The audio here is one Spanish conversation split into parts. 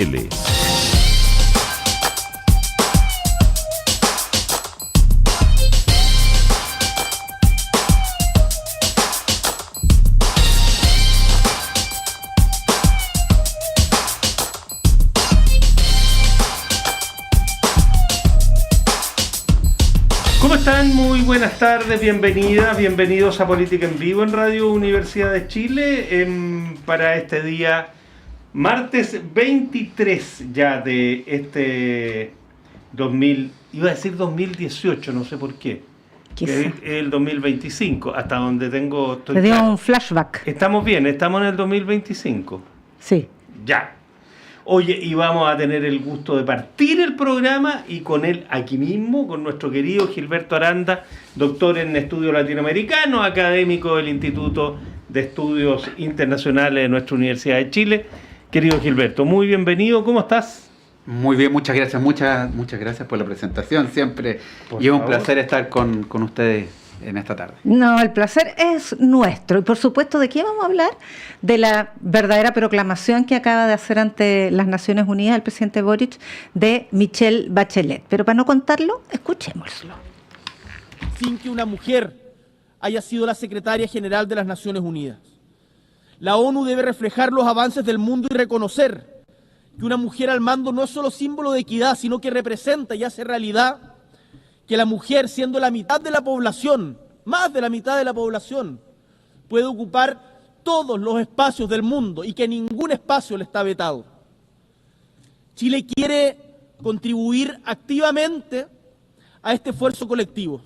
L. ¿Cómo están? Muy buenas tardes, bienvenidas, bienvenidos a Política en Vivo en Radio Universidad de Chile para este día, martes 23 ya de este 2018, no sé por qué, que es el 2025, hasta donde tengo... Te dio un flashback. Estamos bien, estamos en el 2025. Sí. Ya. Oye, y vamos a tener el gusto de partir el programa y con él aquí mismo, con nuestro querido Gilberto Aranda, doctor en estudios latinoamericanos, académico del Instituto de Estudios Internacionales de nuestra Universidad de Chile. Querido Gilberto, muy bienvenido, ¿cómo estás? Muy bien, muchas gracias, muchas gracias por la presentación, siempre. Y es un placer estar con ustedes en esta tarde. No, el placer es nuestro. Y por supuesto, ¿de qué vamos a hablar? De la verdadera proclamación que acaba de hacer ante las Naciones Unidas el presidente Boric de Michelle Bachelet. Pero para no contarlo, escuchémoslo. Sin que una mujer haya sido la secretaria general de las Naciones Unidas. La ONU debe reflejar los avances del mundo y reconocer que una mujer al mando no es solo símbolo de equidad, sino que representa y hace realidad que la mujer, siendo la mitad de la población, más de la mitad de la población, puede ocupar todos los espacios del mundo y que ningún espacio le está vetado. Chile quiere contribuir activamente a este esfuerzo colectivo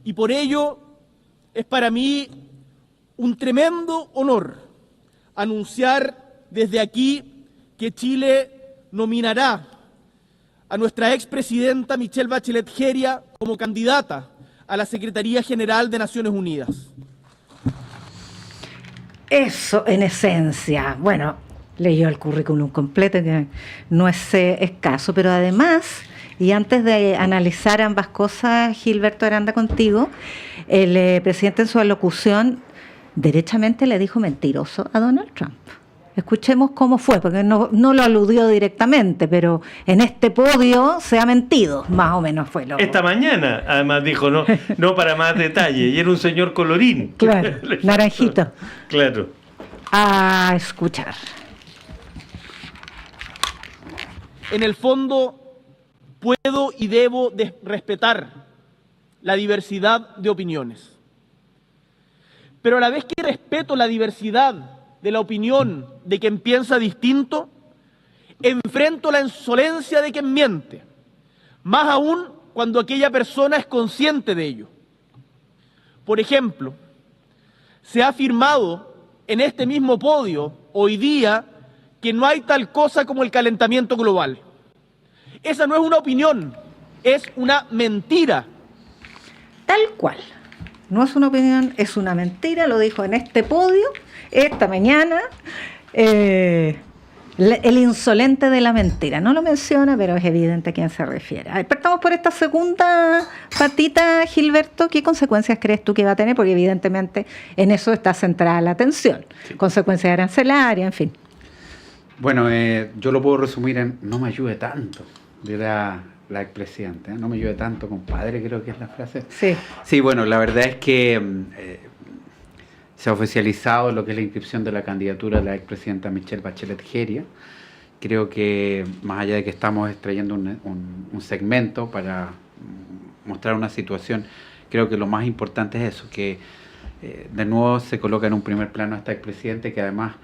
y por ello es para mí un tremendo honor anunciar desde aquí que Chile nominará a nuestra expresidenta Michelle Bachelet Jeria como candidata a la Secretaría General de Naciones Unidas. Eso en esencia. Bueno, leyó el currículum completo, que no es escaso, pero además, y antes de analizar ambas cosas, Gilberto Aranda, contigo, el presidente en su alocución derechamente le dijo mentiroso a Donald Trump. Escuchemos cómo fue, porque no lo aludió directamente, pero en este podio se ha mentido, más o menos fue lo... Esta mañana, además dijo, no para más detalle, y era un señor colorín. Claro, naranjito. Claro. A escuchar. En el fondo, puedo y debo respetar la diversidad de opiniones. Pero a la vez que respeto la diversidad de la opinión de quien piensa distinto, enfrento la insolencia de quien miente, más aún cuando aquella persona es consciente de ello. Por ejemplo, se ha afirmado en este mismo podio hoy día que no hay tal cosa como el calentamiento global. Esa no es una opinión, es una mentira. Tal cual. No es una opinión, es una mentira, lo dijo en este podio, esta mañana, el insolente de la mentira. No lo menciona, pero es evidente a quién se refiere. A ver, partamos por esta segunda patita, Gilberto. ¿Qué consecuencias crees tú que va a tener? Porque evidentemente en eso está centrada la atención. Sí. Consecuencias arancelarias, en fin. Bueno, yo lo puedo resumir en no me ayude tanto, dirá la expresidenta, no me ayude tanto, compadre, creo que es la frase. Sí. Sí, bueno, la verdad es que se ha oficializado lo que es la inscripción de la candidatura de la expresidenta Michelle Bachelet Jeria. Creo que, más allá de que estamos extrayendo un segmento para mostrar una situación, creo que lo más importante es eso, que de nuevo se coloca en un primer plano a esta expresidenta, que además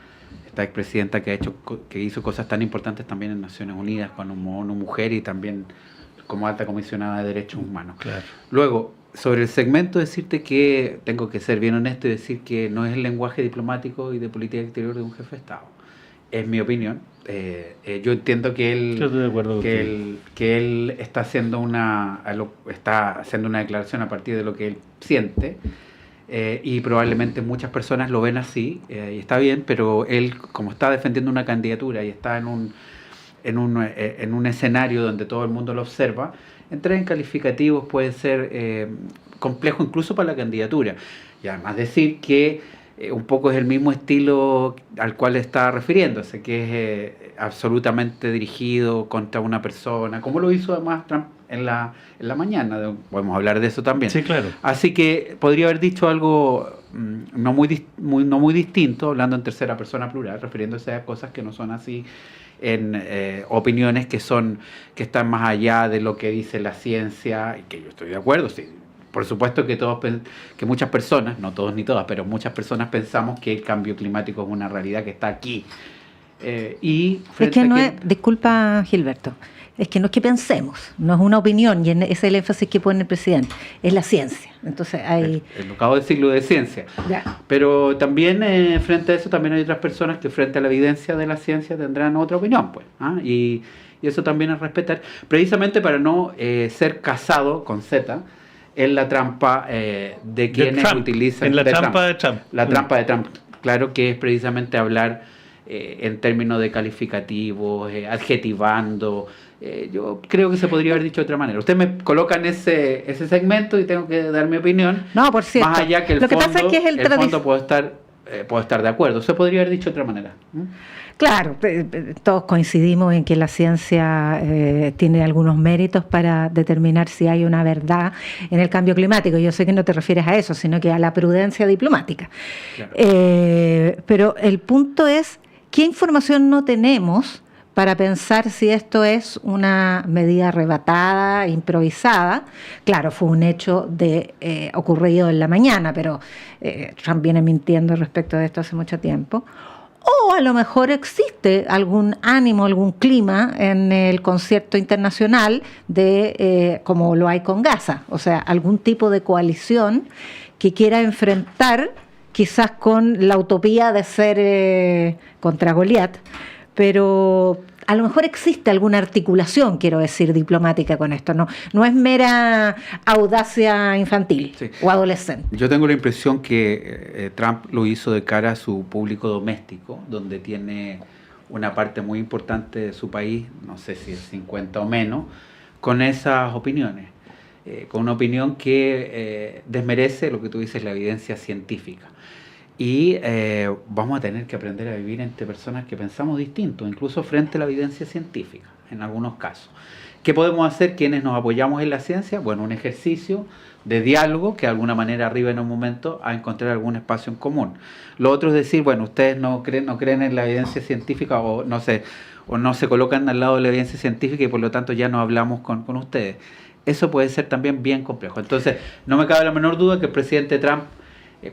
esta expresidenta que hizo cosas tan importantes también en Naciones Unidas, como ONU Mujer y también como alta comisionada de derechos humanos. Claro. Luego, sobre el segmento, decirte que tengo que ser bien honesto y decir que no es el lenguaje diplomático y de política exterior de un jefe de Estado. Es mi opinión. Yo entiendo que él está haciendo una declaración a partir de lo que él siente. Y probablemente muchas personas lo ven así, y está bien, pero él, como está defendiendo una candidatura y está en un escenario donde todo el mundo lo observa, entrar en calificativos puede ser complejo incluso para la candidatura. Y además decir que un poco es el mismo estilo al cual estaba refiriéndose, que es absolutamente dirigido contra una persona, como lo hizo además Trump en la mañana. Podemos hablar de eso también. Sí, claro. Así que podría haber dicho algo no muy distinto, hablando en tercera persona plural, refiriéndose a cosas que no son así, en opiniones que están más allá de lo que dice la ciencia, y que yo estoy de acuerdo, sí. Por supuesto que muchas personas, no todos ni todas, pero muchas personas pensamos que el cambio climático es una realidad que está aquí. Disculpa, Gilberto, es que no es que pensemos, no es una opinión, y ese es el énfasis que pone el presidente, es la ciencia. Entonces hay... Lo acabo de decirlo de ciencia. Ya. Pero también frente a eso también hay otras personas que frente a la evidencia de la ciencia tendrán otra opinión, pues. Y eso también es respetar, precisamente para no ser casado con Z en la trampa de quienes utilizan... En la trampa de Trump. La trampa de Trump, claro, que es precisamente hablar en términos de calificativos, adjetivando. Yo creo que se podría haber dicho de otra manera. Usted me coloca en ese segmento y tengo que dar mi opinión. No, por cierto. Más allá que el Lo que fondo, pasa es que es el fondo puedo estar de acuerdo. Se podría haber dicho de otra manera. Claro, todos coincidimos en que la ciencia tiene algunos méritos para determinar si hay una verdad en el cambio climático. Yo sé que no te refieres a eso, sino que a la prudencia diplomática. Claro. Pero el punto es, ¿qué información no tenemos para pensar si esto es una medida arrebatada, improvisada? Claro, fue un hecho ocurrido en la mañana, pero Trump viene mintiendo respecto de esto hace mucho tiempo. O a lo mejor existe algún ánimo, algún clima en el concierto internacional como lo hay con Gaza, o sea, algún tipo de coalición que quiera enfrentar, quizás con la utopía de ser contra Goliat, pero a lo mejor existe alguna articulación, quiero decir, diplomática con esto. No es mera audacia infantil, sí, o adolescente. Yo tengo la impresión que Trump lo hizo de cara a su público doméstico, donde tiene una parte muy importante de su país, no sé si es 50 o menos, con esas opiniones. Con una opinión que desmerece lo que tú dices, la evidencia científica. Y vamos a tener que aprender a vivir entre personas que pensamos distinto, incluso frente a la evidencia científica, en algunos casos. ¿Qué podemos hacer quienes nos apoyamos en la ciencia? Bueno, un ejercicio de diálogo que de alguna manera arriba en un momento a encontrar algún espacio en común. Lo otro es decir, bueno, ustedes no creen en la evidencia científica o no se colocan al lado de la evidencia científica y por lo tanto ya no hablamos con ustedes. Eso puede ser también bien complejo. Entonces, no me cabe la menor duda que el presidente Trump,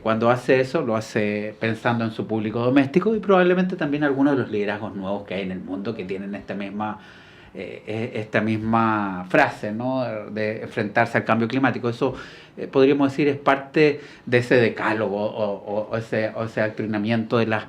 cuando hace eso, lo hace pensando en su público doméstico y probablemente también algunos de los liderazgos nuevos que hay en el mundo que tienen esta misma frase, ¿no?, de enfrentarse al cambio climático. Eso podríamos decir es parte de ese decálogo o ese adoctrinamiento de las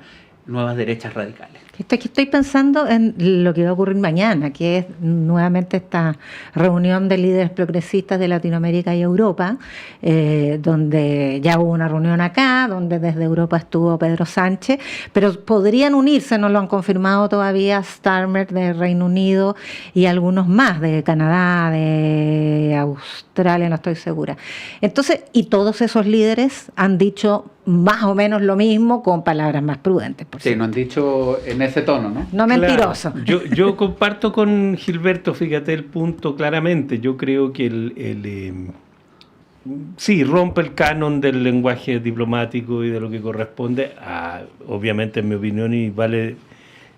nuevas derechas radicales. Estoy pensando en lo que va a ocurrir mañana, que es nuevamente esta reunión de líderes progresistas de Latinoamérica y Europa, donde ya hubo una reunión acá, donde desde Europa estuvo Pedro Sánchez, pero podrían unirse, no lo han confirmado todavía, Starmer de Reino Unido y algunos más de Canadá, de Australia, no estoy segura. Entonces, y todos esos líderes han dicho más o menos lo mismo con palabras más prudentes. Por sí, no han dicho en ese tono, ¿no? No mentiroso. Claro. Yo comparto con Gilberto, fíjate el punto claramente. Yo creo que sí, rompe el canon del lenguaje diplomático y de lo que corresponde a, obviamente en mi opinión, y vale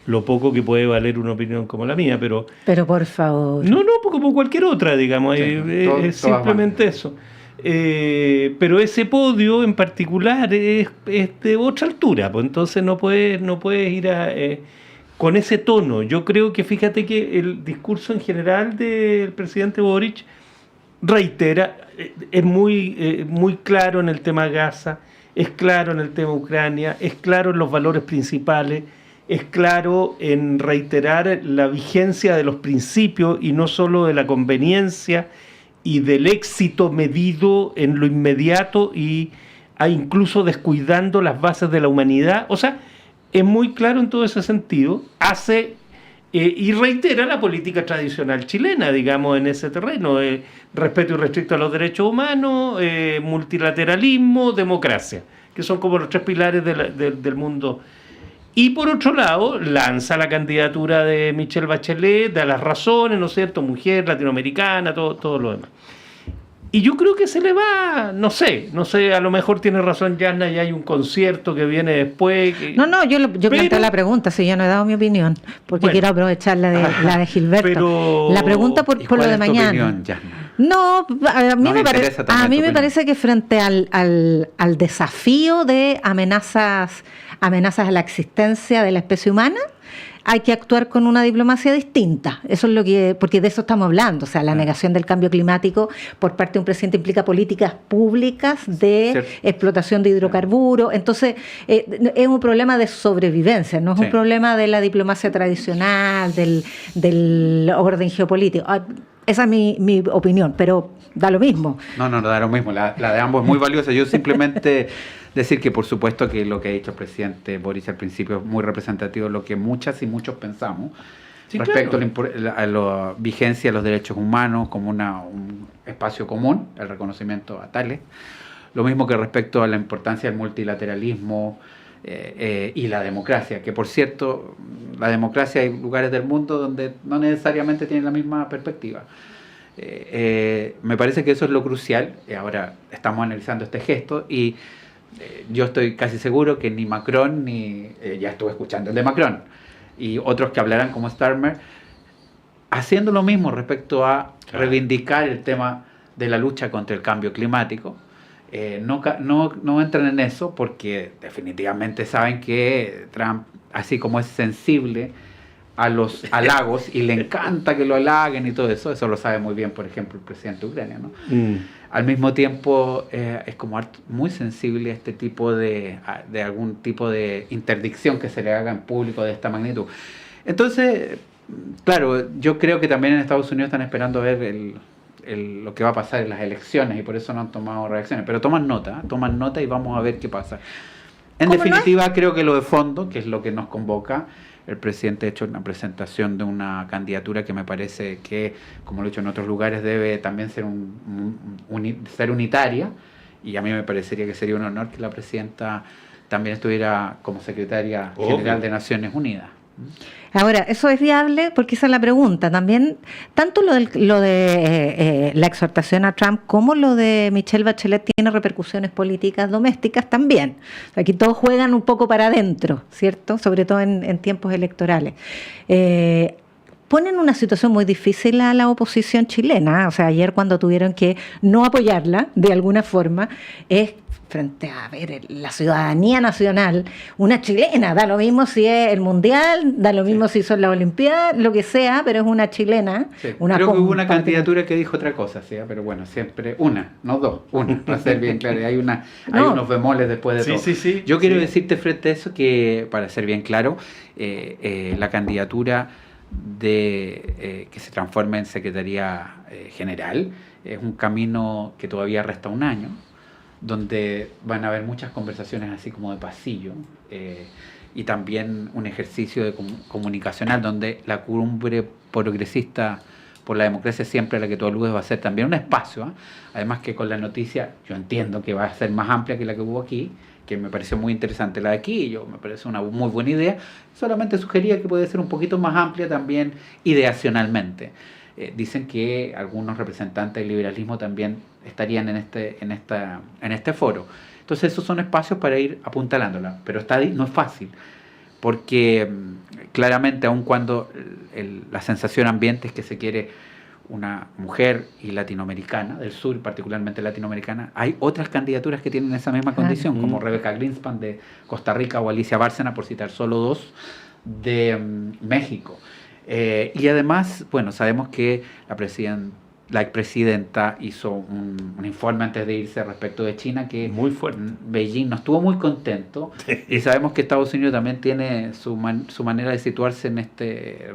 lo poco que puede valer una opinión como la mía, pero por favor. No, como cualquier otra, digamos, sí, es simplemente eso. Pero ese podio en particular es de otra altura, pues entonces no puedes ir con ese tono. Yo creo que fíjate que el discurso en general del presidente Boric reitera, es muy claro en el tema Gaza, es claro en el tema Ucrania, es claro en los valores principales, es claro en reiterar la vigencia de los principios y no solo de la conveniencia y del éxito medido en lo inmediato y incluso descuidando las bases de la humanidad. O sea, es muy claro en todo ese sentido, y reitera la política tradicional chilena, digamos, en ese terreno, respeto irrestricto a los derechos humanos, multilateralismo, democracia, que son como los tres pilares del mundo. Y por otro lado, lanza la candidatura de Michelle Bachelet, da las razones, ¿no es cierto? Mujer, latinoamericana, todo lo demás. Y yo creo que se le va, no sé, a lo mejor tiene razón Yasna, y hay un concierto que viene después. Yo planteé la pregunta, si yo no he dado mi opinión, porque quiero aprovechar la de Gilberto. Pero, la pregunta por lo de mañana. Opinión, Yasna? No, a mí me parece que frente al desafío de amenazas a la existencia de la especie humana, hay que actuar con una diplomacia distinta. Eso es porque de eso estamos hablando. O sea, la negación del cambio climático por parte de un presidente implica políticas públicas de explotación de hidrocarburos. Entonces, es un problema de sobrevivencia, no es un problema de la diplomacia tradicional, del orden geopolítico. Esa es mi opinión, pero da lo mismo. No, da lo mismo. La de ambos es muy valiosa. Yo simplemente decir que por supuesto que lo que ha dicho el presidente Boric al principio es muy representativo de lo que muchas y muchos pensamos respecto a la vigencia de los derechos humanos como un espacio común, el reconocimiento a tales. Lo mismo que respecto a la importancia del multilateralismo y la democracia, que por cierto, la democracia hay lugares del mundo donde no necesariamente tienen la misma perspectiva. Me parece que eso es lo crucial. Ahora estamos analizando este gesto y yo estoy casi seguro que ni Macron ya estuve escuchando el de Macron y otros que hablarán como Starmer haciendo lo mismo respecto a reivindicar el tema de la lucha contra el cambio climático. No entran en eso porque definitivamente saben que Trump, así como es sensible a los halagos y le encanta que lo halaguen y todo eso lo sabe muy bien, por ejemplo, el presidente de Ucrania, ¿no? Al mismo tiempo es como muy sensible a este tipo de algún tipo de interdicción que se le haga en público de esta magnitud. Entonces, claro, yo creo que también en Estados Unidos están esperando a ver lo que va a pasar en las elecciones y por eso no han tomado reacciones, pero toman nota y vamos a ver qué pasa. En definitiva, creo que lo de fondo, que es lo que nos convoca, el presidente ha hecho una presentación de una candidatura que me parece que, como lo he hecho en otros lugares, debe también ser ser unitaria, y a mí me parecería que sería un honor que la presidenta también estuviera como secretaria general de Naciones Unidas. Ahora, ¿eso es viable? Porque esa es la pregunta. También, tanto lo de la exhortación a Trump como lo de Michelle Bachelet tiene repercusiones políticas domésticas también. Aquí todos juegan un poco para adentro, ¿cierto? Sobre todo en tiempos electorales. Ponen una situación muy difícil a la oposición chilena. O sea, ayer cuando tuvieron que no apoyarla de alguna forma, es frente a la ciudadanía nacional, una chilena, da lo mismo si es el mundial, da lo mismo si son las olimpiadas, lo que sea, pero es una chilena. Sí. Creo que hubo una candidatura que dijo otra cosa, ¿sí? Pero bueno, siempre una, no dos, una, para ser bien claro, hay unos bemoles después de todo. Sí. Yo quiero decirte frente a eso que, para ser bien claro, la candidatura que se transforme en Secretaría General es un camino que todavía resta un año, donde van a haber muchas conversaciones así como de pasillo y también un ejercicio de comunicacional donde la cumbre progresista por la democracia siempre a la que tú aludes va a ser también un espacio, además que con la noticia yo entiendo que va a ser más amplia que la que hubo aquí, que me pareció muy interesante la de aquí, me parece una muy buena idea, solamente sugería que puede ser un poquito más amplia también ideacionalmente. Dicen que algunos representantes del liberalismo también estarían en este foro. Entonces esos son espacios para ir apuntalándola, pero no es fácil, porque claramente aun cuando la sensación ambiente es que se quiere una mujer y latinoamericana, del sur particularmente latinoamericana, hay otras candidaturas que tienen esa misma condición, como Rebeca Greenspan de Costa Rica o Alicia Bárcena, por citar solo dos, de México. Y además, bueno, sabemos que la expresidenta hizo un informe antes de irse respecto de China, que muy fuerte. Beijing no estuvo muy contento, y sabemos que Estados Unidos también tiene su manera de situarse en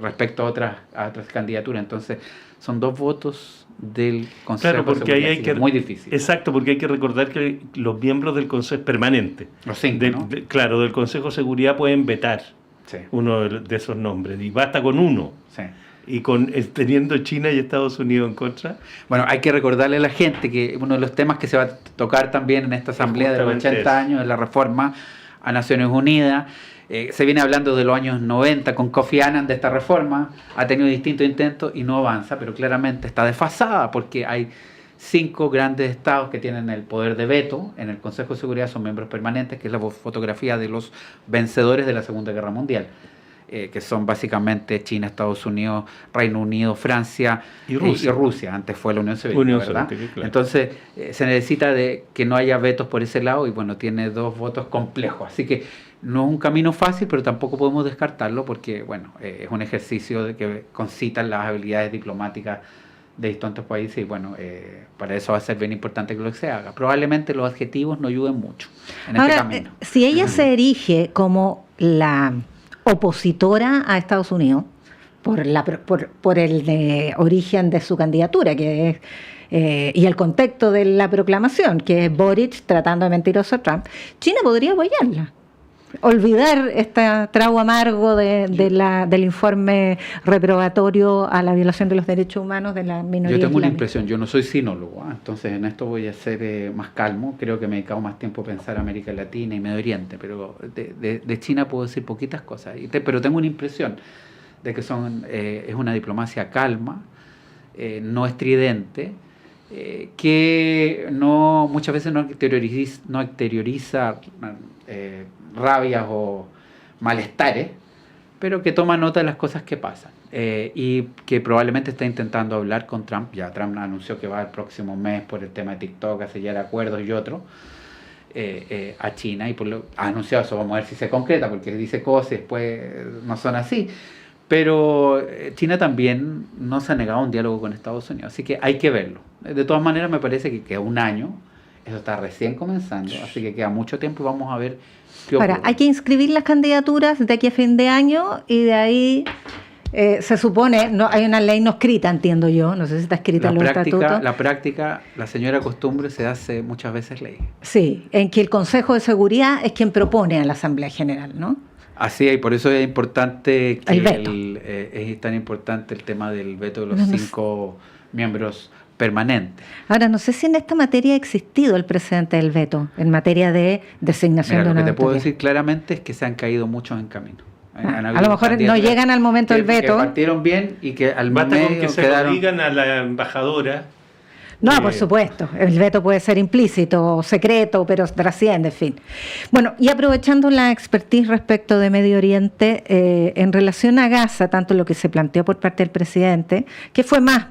respecto a otras candidaturas. Entonces, son dos votos del Consejo de Seguridad, muy difícil. Exacto, porque hay que recordar que los miembros del Consejo permanente, los 5, ¿no? del Consejo de Seguridad pueden vetar uno de esos nombres, y basta con uno. Sí. y teniendo China y Estados Unidos en contra. Bueno, hay que recordarle a la gente que uno de los temas que se va a tocar también en esta asamblea de los 80 años es la reforma a Naciones Unidas. Se viene hablando de los años 90 con Kofi Annan de esta reforma, ha tenido distintos intentos y no avanza, pero claramente está desfasada porque hay 5 grandes estados que tienen el poder de veto en el Consejo de Seguridad, son miembros permanentes, que es la fotografía de los vencedores de la Segunda Guerra Mundial, que son básicamente China, Estados Unidos, Reino Unido, Francia y Rusia. Antes fue la Unión Soviética, ¿verdad? Claro. Entonces se necesita de que no haya vetos por ese lado y bueno, tiene 2 votos complejos, así que no es un camino fácil, pero tampoco podemos descartarlo porque bueno, es un ejercicio de que concitan las habilidades diplomáticas de distintos países y bueno, para eso va a ser bien importante que lo se haga. Probablemente los adjetivos no ayuden mucho en este camino. Si ella se erige como la opositora a Estados Unidos por el origen de su candidatura, que es y el contexto de la proclamación, que es Boric tratando de mentiroso a Trump, China podría apoyarla. Olvidar este trago amargo del informe reprobatorio a la violación de los derechos humanos de la minoría. Yo tengo una islámica. impresión, yo no soy sinólogo, entonces en esto voy a ser más calmo. Creo que me he dedicado más tiempo a pensar América Latina y Medio Oriente, pero de China puedo decir poquitas cosas. Pero tengo una impresión de que es una diplomacia calma, no estridente, que muchas veces no exterioriza rabias o malestares, pero que toma nota de las cosas que pasan y que probablemente está intentando hablar con Trump. Ya Trump anunció que va el próximo mes por el tema de TikTok a sellar acuerdos y otros a China y ha anunciado eso. Vamos a ver si se concreta porque dice cosas y después no son así. Pero China también no se ha negado a un diálogo con Estados Unidos, así que hay que verlo. De todas maneras me parece que queda un año, eso está recién comenzando, así que queda mucho tiempo y vamos a ver qué ocurre. Ahora, hay que inscribir las candidaturas de aquí a fin de año y de ahí se supone, hay una ley no escrita, entiendo yo, no sé si está escrita en los estatutos. La práctica, la señora costumbre, se hace muchas veces ley. Sí, en que el Consejo de Seguridad es quien propone a la Asamblea General, ¿no? Así es, y por eso es importante que el veto. Es tan importante el tema del veto de los 5 miembros permanentes. Ahora, no sé si en esta materia ha existido el precedente del veto, en materia de designación de una Lo que te puedo autoridad. decir claramente es que se han caído muchos en camino. A lo mejor no llegan al momento del veto. Que partieron bien y que al Basta medio con que se lo digan a la embajadora. No, por supuesto, el veto puede ser implícito, secreto, pero trasciende, en fin. Bueno, y aprovechando la expertise respecto de Medio Oriente, en relación a Gaza, tanto lo que se planteó por parte del presidente, que fue más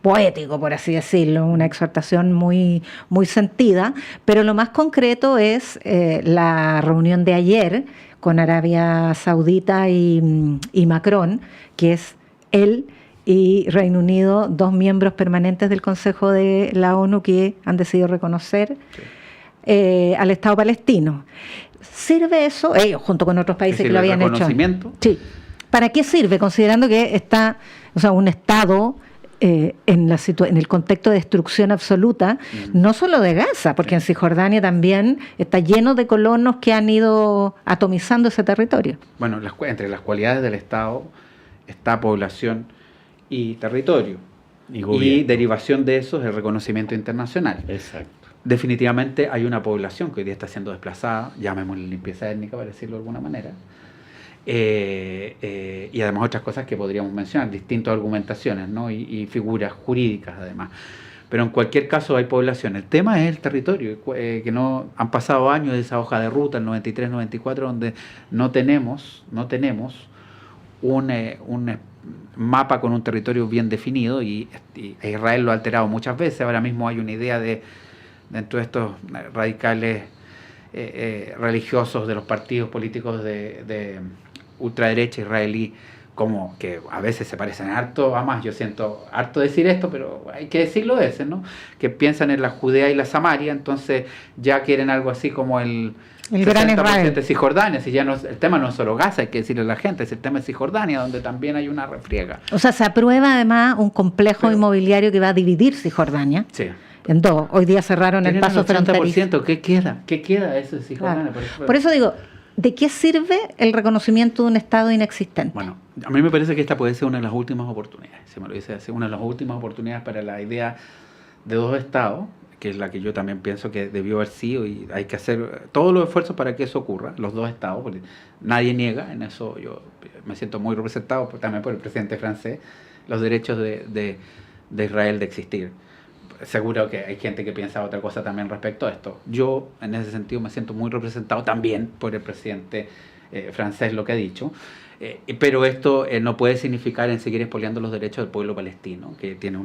poético, por así decirlo, una exhortación muy, muy sentida, pero lo más concreto es la reunión de ayer con Arabia Saudita y Macron, que es él y Reino Unido, 2 miembros permanentes del Consejo de la ONU que han decidido reconocer al Estado palestino. ¿Sirve eso? Ellos, junto con otros países que lo habían hecho. Sí. ¿Para qué sirve? Considerando que está, un Estado en el contexto de destrucción absoluta, no solo de Gaza, porque en Cisjordania también está lleno de colonos que han ido atomizando ese territorio. Bueno, entre las cualidades del Estado está población y territorio. Y derivación de eso es el reconocimiento internacional. Exacto. Definitivamente hay una población que hoy día está siendo desplazada, llamémosle limpieza étnica para decirlo de alguna manera, y además otras cosas que podríamos mencionar, distintas argumentaciones, ¿no? y figuras jurídicas además. Pero en cualquier caso hay población. El tema es el territorio, que no han pasado años de esa hoja de ruta, el 93-94, donde no tenemos un mapa con un territorio bien definido y Israel lo ha alterado muchas veces. Ahora mismo hay una idea dentro de estos radicales religiosos de los partidos políticos de ultraderecha israelí, como que a veces se parecen harto a más. Yo siento harto decir esto, pero hay que decirlo de ese, ¿no? Que piensan en la Judea y la Samaria, entonces ya quieren algo así como el gran Israel de Cisjordania. Si ya no, el tema no es solo Gaza, hay que decirle a la gente, es el tema de Cisjordania, donde también hay una refriega. O sea, se aprueba además un complejo inmobiliario que va a dividir Cisjordania. Sí. En 2. Hoy día cerraron el paso fronterizo. ¿Qué queda? ¿Qué queda de eso de Cisjordania? Claro. Por eso digo, ¿de qué sirve el reconocimiento de un Estado inexistente? Bueno, a mí me parece que esta puede ser una de las últimas oportunidades, se me lo dice así, una de las últimas oportunidades para la idea de dos Estados, que es la que yo también pienso que debió haber sido, y hay que hacer todos los esfuerzos para que eso ocurra, los dos Estados, porque nadie niega, en eso yo me siento muy representado también por el presidente francés, los derechos de Israel de existir. Seguro que hay gente que piensa otra cosa también respecto a esto. Yo, en ese sentido, me siento muy representado también por el presidente francés, lo que ha dicho. Pero esto no puede significar en seguir expoliando los derechos del pueblo palestino, que tiene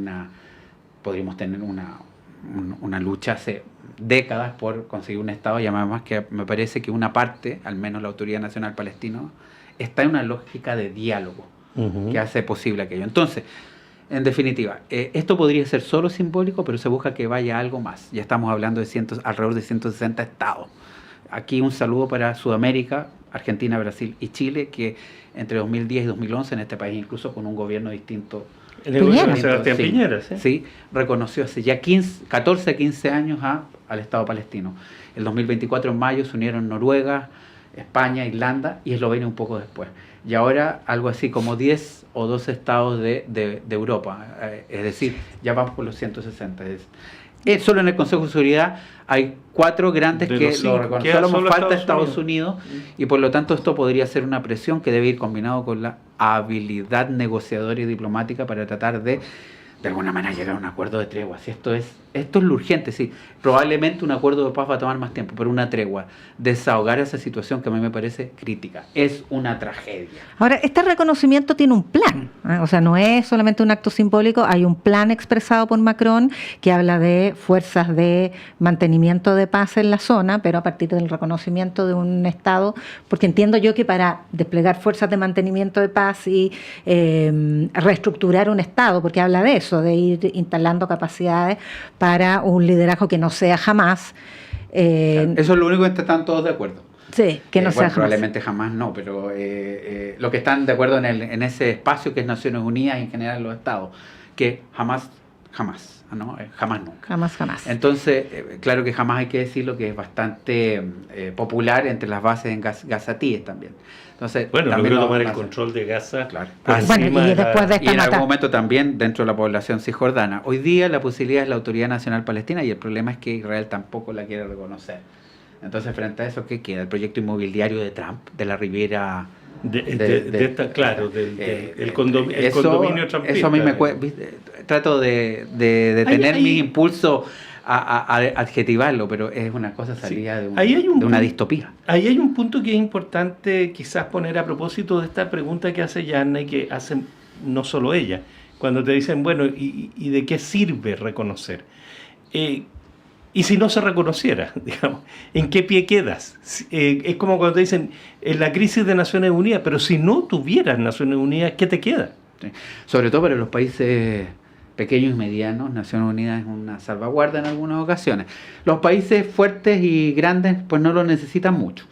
podríamos tener una lucha hace décadas por conseguir un Estado, y además que me parece que una parte, al menos la Autoridad Nacional Palestina, está en una lógica de diálogo que hace posible aquello. Entonces, en definitiva, esto podría ser solo simbólico, pero se busca que vaya algo más. Ya estamos hablando de alrededor de 160 estados. Aquí un saludo para Sudamérica, Argentina, Brasil y Chile, que entre 2010 y 2011 en este país, incluso con un gobierno distinto, el gobierno de Sebastián sí, Piñera, ¿sí? Sí, reconoció hace ya 14 a 15 años al Estado palestino. El 2024, en mayo, se unieron Noruega, España, Irlanda y Eslovenia un poco después. Y ahora algo así como 10 o 12 estados de Europa. Es decir, ya vamos por los 160. Solo en el Consejo de Seguridad hay 4 grandes que lo reconocen. Solo falta Estados Unidos, y por lo tanto esto podría ser una presión que debe ir combinado con la habilidad negociadora y diplomática para tratar de alguna manera llegar a un acuerdo de tregua. Si esto es lo urgente, sí. Probablemente un acuerdo de paz va a tomar más tiempo, pero una tregua, desahogar esa situación que a mí me parece crítica, es una tragedia. Ahora, este reconocimiento tiene un plan, ¿eh? O sea, no es solamente un acto simbólico, hay un plan expresado por Macron que habla de fuerzas de mantenimiento de paz en la zona, pero a partir del reconocimiento de un Estado, porque entiendo yo que para desplegar fuerzas de mantenimiento de paz y reestructurar un Estado, porque habla de eso, de ir instalando capacidades para un liderazgo que no sea Hamás. Eso es lo único que están todos de acuerdo. Sí, que no sea Hamás. Probablemente jamás no, pero lo que están de acuerdo en ese espacio que es Naciones Unidas y en general los estados, que jamás, ¿no? Jamás nunca. Jamás. Entonces, claro que jamás hay que decirlo, que es bastante popular entre las bases en gazatíes también. Entonces, bueno, logró tomar el control de Gaza. Claro. Bueno, y después de esta y en nota, algún momento también dentro de la población cisjordana. Hoy día la posibilidad es la Autoridad Nacional Palestina, y el problema es que Israel tampoco la quiere reconocer. Entonces, frente a eso, ¿qué queda? El proyecto inmobiliario de Trump, de la Riviera... el condominio trumpista. Eso a mí trato de tener mi impulso a adjetivarlo, pero es una cosa salida de una distopía. Ahí hay un punto que es importante quizás poner a propósito de esta pregunta que hace Yanna, y que hace no solo ella, cuando te dicen, bueno, ¿y de qué sirve reconocer? Y si no se reconociera, digamos, ¿en qué pie quedas? Es como cuando te dicen, en la crisis de Naciones Unidas, pero si no tuvieras Naciones Unidas, ¿qué te queda? Sí. Sobre todo para los países pequeños y medianos, Naciones Unidas es una salvaguarda en algunas ocasiones. Los países fuertes y grandes pues no lo necesitan mucho,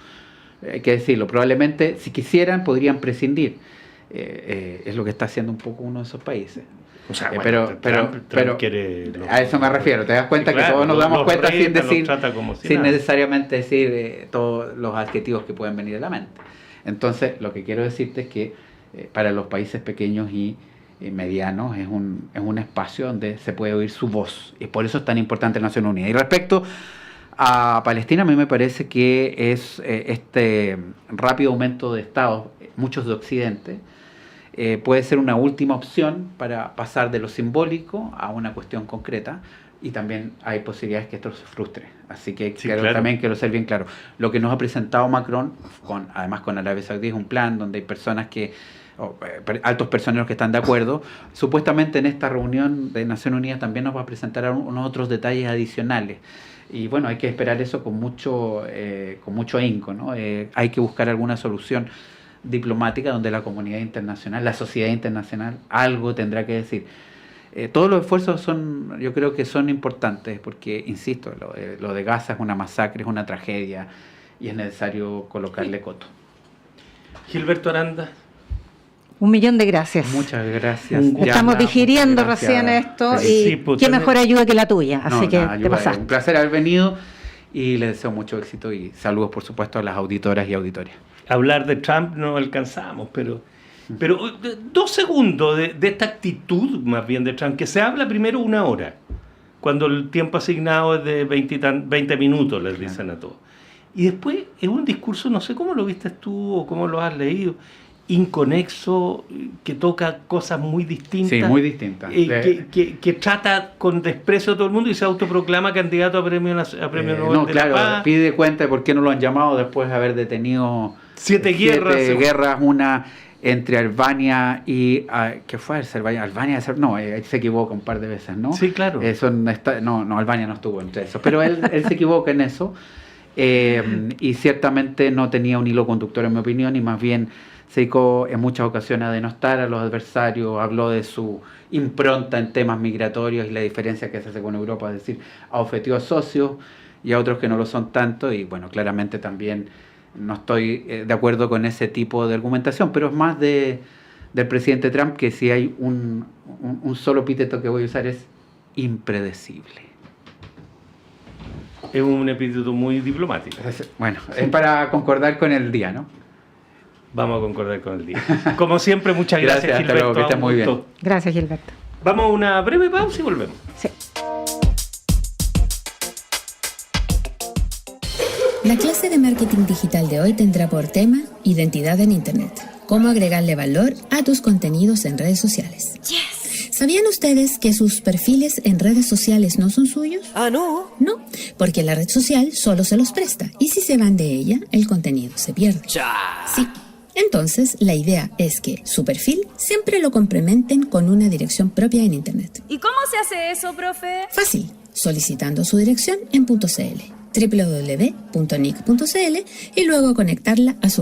hay que decirlo. Probablemente si quisieran podrían prescindir, es lo que está haciendo un poco uno de esos países. O sea, bueno, pero a eso me refiero. Te das cuenta que todos nos damos cuenta sin necesariamente decir todos los adjetivos que pueden venir de la mente. Entonces, lo que quiero decirte es que para los países pequeños y medianos es un espacio donde se puede oír su voz, y por eso es tan importante la Naciones Unidas. Y respecto a Palestina, a mí me parece que es este rápido aumento de estados, muchos de Occidente, puede ser una última opción para pasar de lo simbólico a una cuestión concreta, y también hay posibilidades que esto se frustre. Así que también quiero ser bien claro. Lo que nos ha presentado Macron, además con Arabia Saudí, es un plan donde hay personas altos personeros que están de acuerdo. Supuestamente en esta reunión de Naciones Unidas también nos va a presentar unos otros detalles adicionales. Y bueno, hay que esperar eso con mucho ahínco, ¿no? Hay que buscar alguna solución diplomática donde la comunidad internacional, la sociedad internacional, algo tendrá que decir. Todos los esfuerzos yo creo que son importantes, porque, insisto, lo de Gaza es una masacre, es una tragedia, y es necesario colocarle coto. Gilberto Aranda. 1.000.000 de gracias. Muchas gracias. Estamos digiriendo recién esto, y qué mejor ayuda que la tuya, así que te pasaste. Un placer haber venido. y les deseo mucho éxito y saludos, por supuesto, a las auditoras y auditores. Hablar de Trump no alcanzamos, pero 2 segundos de esta actitud, más bien, de Trump, que se habla primero 1 hora, cuando el tiempo asignado es de 20 minutos, les dicen a todos. Y después es un discurso, no sé cómo lo viste tú o cómo lo has leído, inconexo, que toca cosas muy distintas. Sí, muy distintas. Que trata con desprecio a todo el mundo y se autoproclama candidato a premio Nobel de la Paz. Pide cuenta de por qué no lo han llamado después de haber detenido 7 guerras, una entre Albania y... ¿qué fue? Albania, no, se equivoca un par de veces, ¿no? Sí, claro. No, Albania no estuvo entre eso, pero él se equivoca en eso, y ciertamente no tenía un hilo conductor, en mi opinión, y más bien se dedicó en muchas ocasiones a denostar a los adversarios, habló de su impronta en temas migratorios y la diferencia que se hace con Europa, es decir, ha ofendido a socios y a otros que no lo son tanto, y bueno, claramente también no estoy de acuerdo con ese tipo de argumentación, pero es más del presidente Trump, que si hay un solo epíteto que voy a usar es impredecible. Es un epíteto muy diplomático. Bueno, es para concordar con el día, ¿no? Vamos a concordar con el día. Como siempre, muchas gracias, Hasta luego, que estés muy bien. Gracias, Gilberto. Vamos a una breve pausa y volvemos. Sí. La clase de marketing digital de hoy tendrá por tema identidad en Internet. Cómo agregarle valor a tus contenidos en redes sociales. Yes. ¿Sabían ustedes que sus perfiles en redes sociales no son suyos? ¿No? No, porque la red social solo se los presta y si se van de ella, el contenido se pierde. Sí. Entonces, la idea es que su perfil siempre lo complementen con una dirección propia en Internet. ¿Y cómo se hace eso, profe? Fácil, solicitando su dirección en .cl, www.nic.cl y luego conectarla a su